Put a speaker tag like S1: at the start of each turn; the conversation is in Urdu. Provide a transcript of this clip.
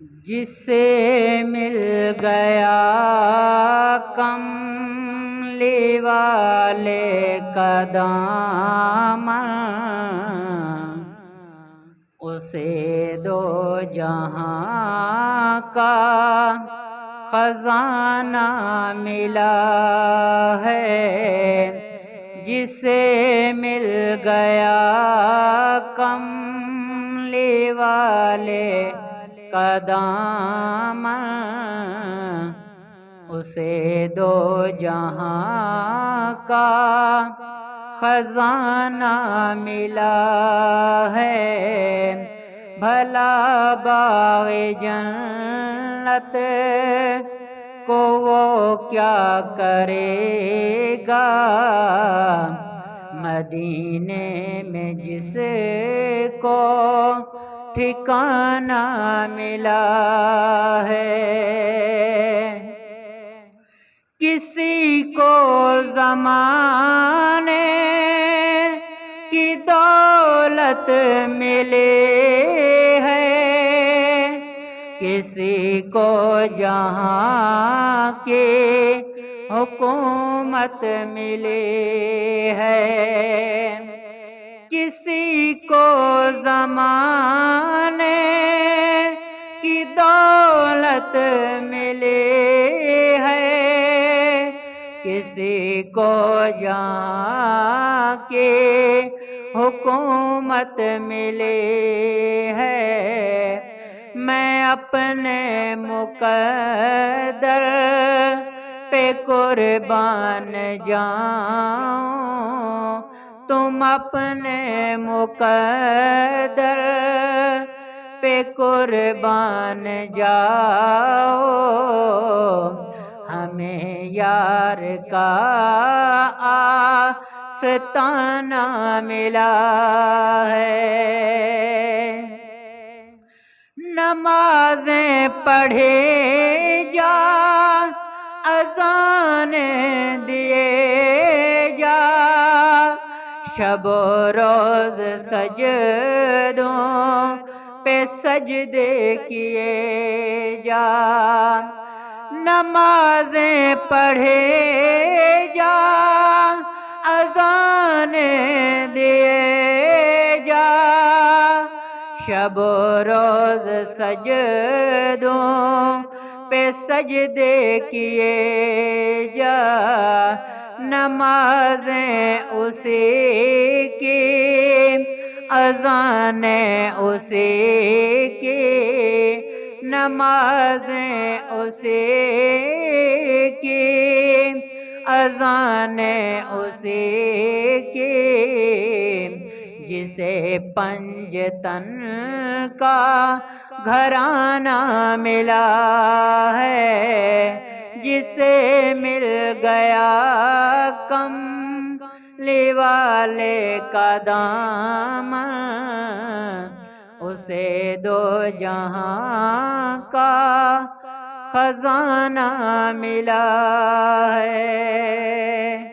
S1: جسے مل گیا کملی والے کا دامن، اسے دو جہاں کا خزانہ ملا ہے۔ جسے مل گیا کملی والے کا دامن، اسے دو جہاں کا خزانہ ملا ہے۔ بھلا باغ جنت کو وہ کیا کرے گا، مدینے میں جس کو ٹھکانہ ملا ہے۔ کسی کو زمانے کی دولت ملے ہے، کسی کو جہاں کی حکومت ملی ہے، کسی کو زمانے کی دولت ملی ہے، کسی کو جہاں کی حکومت ملی ہے۔ میں اپنے مقدر پہ قربان جاؤں، تم اپنے مقدر پہ قربان جاؤ، ہمیں یار کا آستانہ ملا ہے۔ نمازیں پڑھے جا، اذانیں دیے جا، شب و روز سجدوں پہ سجدے کیے جا، نمازیں پڑھے جا، اذانیں دیے جا، شب و روز سجدوں پہ سجدے کیے جا، نمازیں اسی کی، اذانیں اسی کی، نمازیں اسی کی، اذانیں اسی کی، جسے پنجتن کا گھرانہ ملا ہے، جسے مل گیا کملی والے کا دامن، اسے دو جہاں کا خزانہ ملا ہے۔